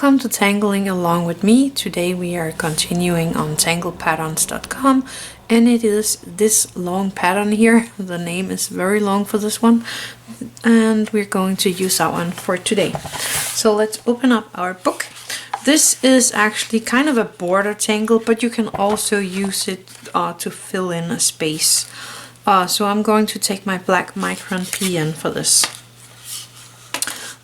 Welcome to Tangling Along with me. Today we are continuing on tanglepatterns.com and it is this long pattern here. The name is very long for this one and we're going to use that one for today. So let's open up our book. This is actually kind of a border tangle, but you can also use it to fill in a space. So I'm going to take my black Micron PN for this.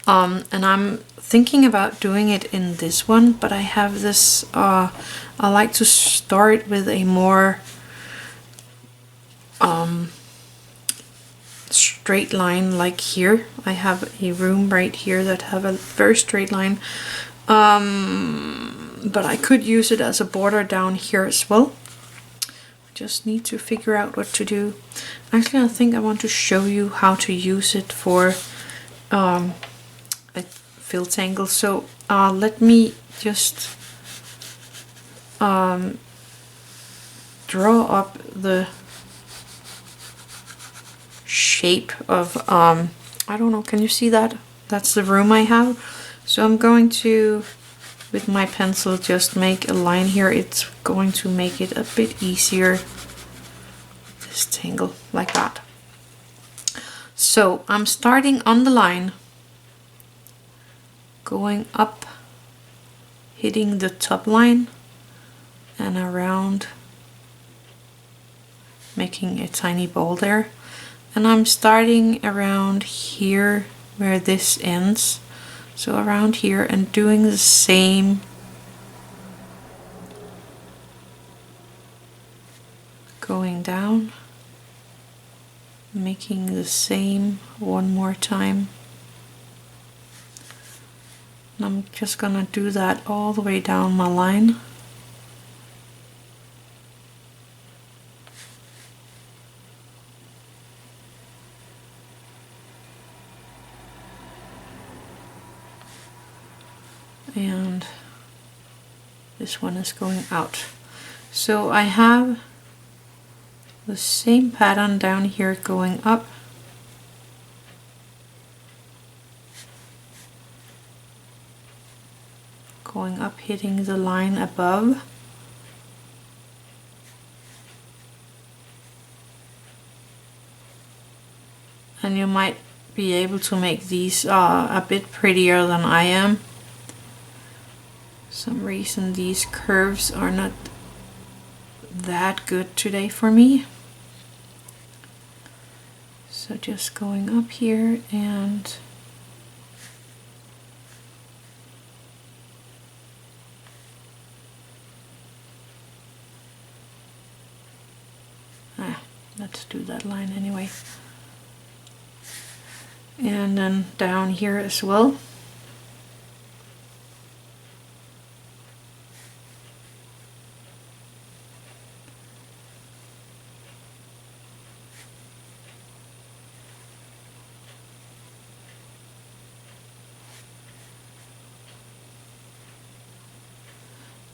And I'm thinking about doing it in this one, but I have this, I like to start with a more straight line like here. I have a room right here that have a very straight line, but I could use it as a border down here as well. Just need to figure out what to do. Actually, I think I want to show you how to use it for a fill tangle. So let me just draw up the shape of I don't know, can you see that? That's the room I have. So I'm going to, with my pencil, just make a line here. It's going to make it a bit easier, this tangle, like that. So I'm starting on the line, going up, hitting the top line and around, making a tiny ball there. And I'm starting around here where this ends, so around here, and doing the same going down, making the same one more time. And I'm just gonna do that all the way down my line. And this one is going out. So I have the same pattern down here going up. Going up, hitting the line above. And you might be able to make these a bit prettier than I am. Some reason these curves are not that good today for me. So just going up here and let's do that line anyway. And then down here as well.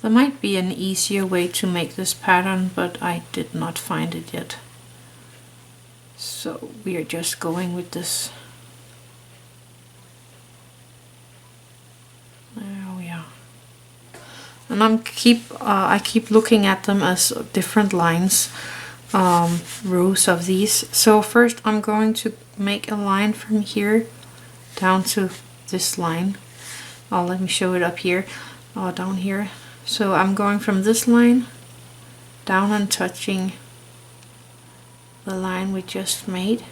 There might be an easier way to make this pattern, but I did not find it yet. So we are just going with this. There we are. And I keep looking at them as different lines, rows of these. So first I'm going to make a line from here down to this line. Let me show it up here, down here. So I'm going from this line down and touching the line we just made.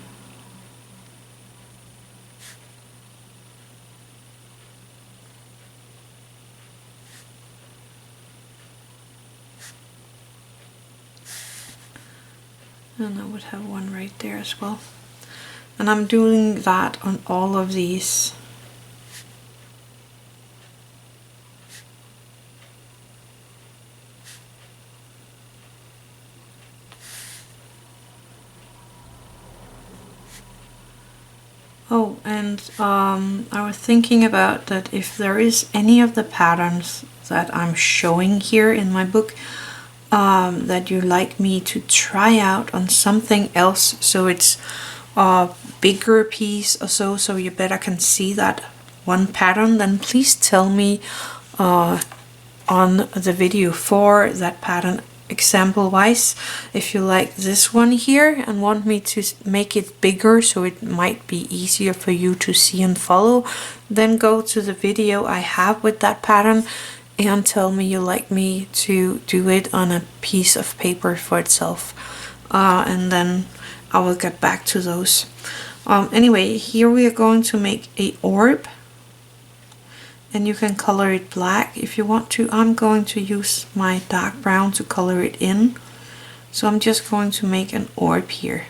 And I would have one right there as well. And I'm doing that on all of these. Oh, and I was thinking about that if there is any of the patterns that I'm showing here in my book that you like me to try out on something else, so it's a bigger piece or so you better can see that one pattern, then please tell me on the video for that pattern example wise. If you like this one here and want me to make it bigger so it might be easier for you to see and follow, then go to the video I have with that pattern and tell me you like me to do it on a piece of paper for itself, and then I will get back to those. Anyway, here we are going to make a orb, and you can color it black if you want to. I'm going to use my dark brown to color it in. So I'm just going to make an orb here.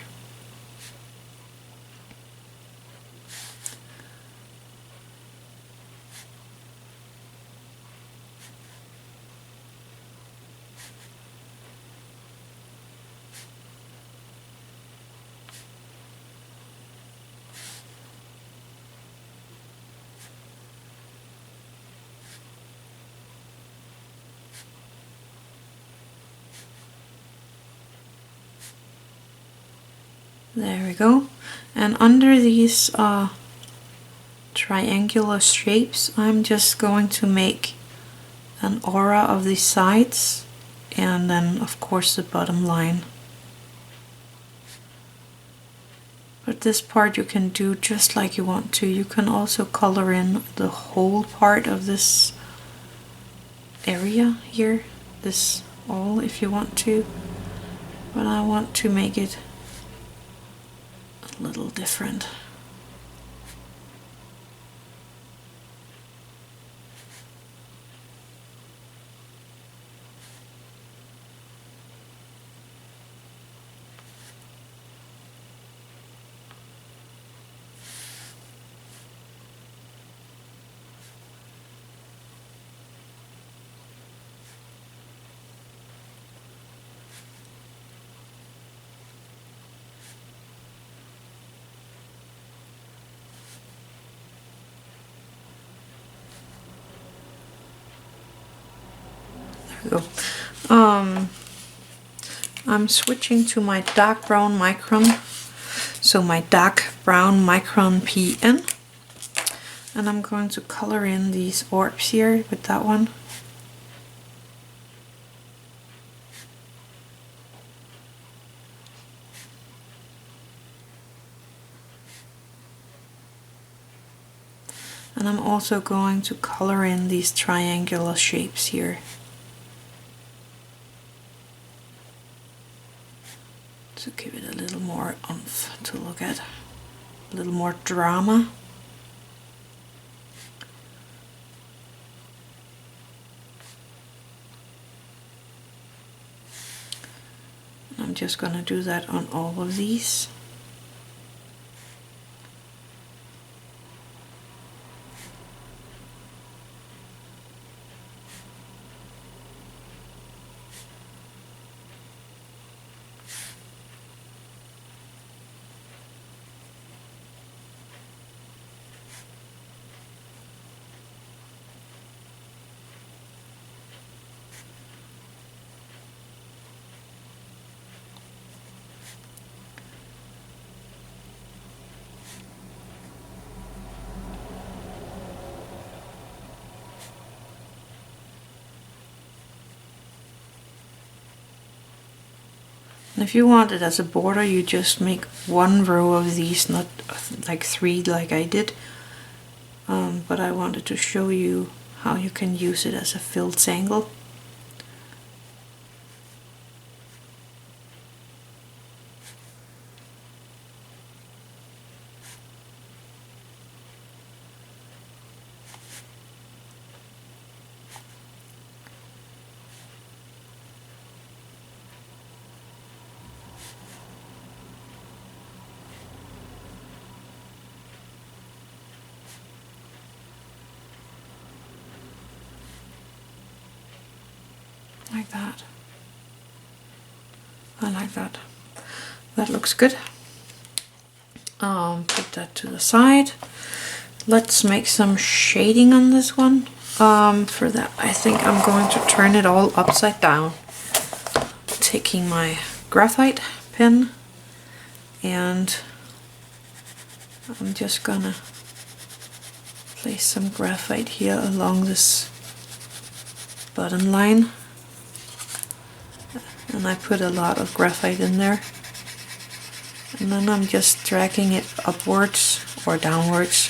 There we go. And under these triangular shapes, I'm just going to make an aura of the sides, and then of course the bottom line. But this part you can do just like you want to. You can also color in the whole part of this area here, this all, if you want to. But I want to make it a little different. Go. I'm switching to my dark brown Micron, so my dark brown Micron PN, and I'm going to color in these orbs here with that one. And I'm also going to color in these triangular shapes here. To give it a little more oomph to look at, a little more drama. I'm just going to do that on all of these. And if you want it as a border, you just make one row of these, not like 3 like I did. But I wanted to show you how you can use it as a filled tangle. Like that. I like that. That looks good. Put that to the side. Let's make some shading on this one. For that, I think I'm going to turn it all upside down. Taking my graphite pen, and I'm just gonna place some graphite here along this bottom line. And I put a lot of graphite in there. And then I'm just dragging it upwards or downwards.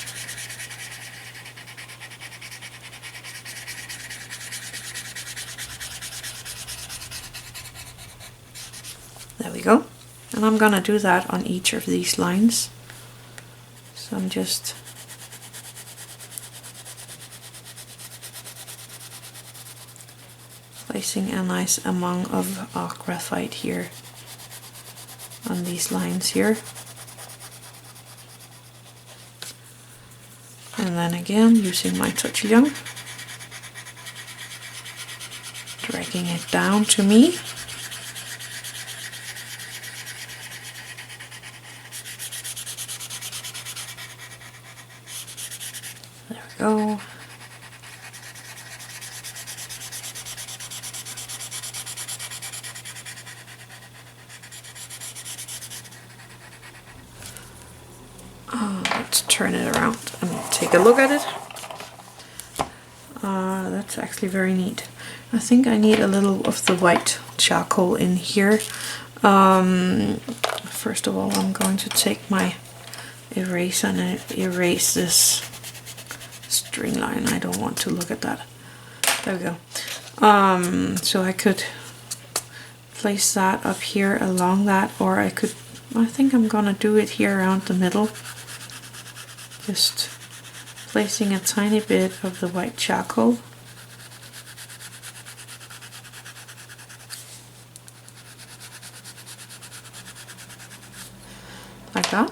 There we go. And I'm gonna do that on each of these lines. So I'm just placing a nice amount of graphite here on these lines here. And then again, using my Tortillion, dragging it down to me. There we go. Let's turn it around and take a look at it. That's actually very neat. I think I need a little of the white charcoal in here. First of all, I'm going to take my eraser and erase this string line. I don't want to look at that. There we go. So I could place that up here along that, or I think I'm gonna do it here around the middle. Just placing a tiny bit of the white charcoal. Like that.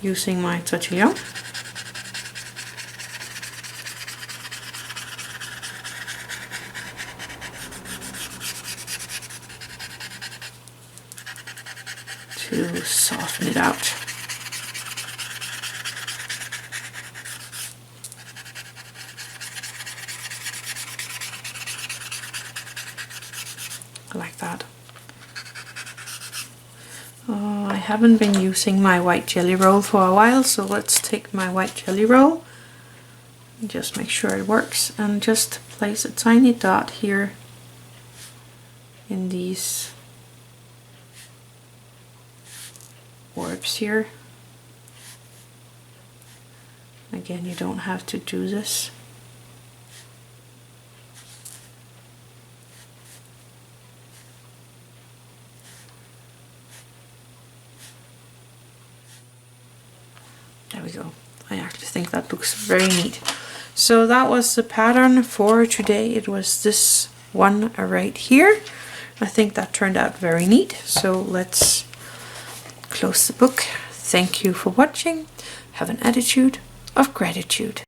Using my Tortillion. To soften it out. Like that. I haven't been using my white jelly roll for a while, so let's take my white jelly roll and just make sure it works, and just place a tiny dot here in these orbs here. Again, you don't have to do this. There we go. I actually think that looks very neat. So that was the pattern for today. It was this one right here. I think that turned out very neat. So let's close the book. Thank you for watching. Have an attitude of gratitude.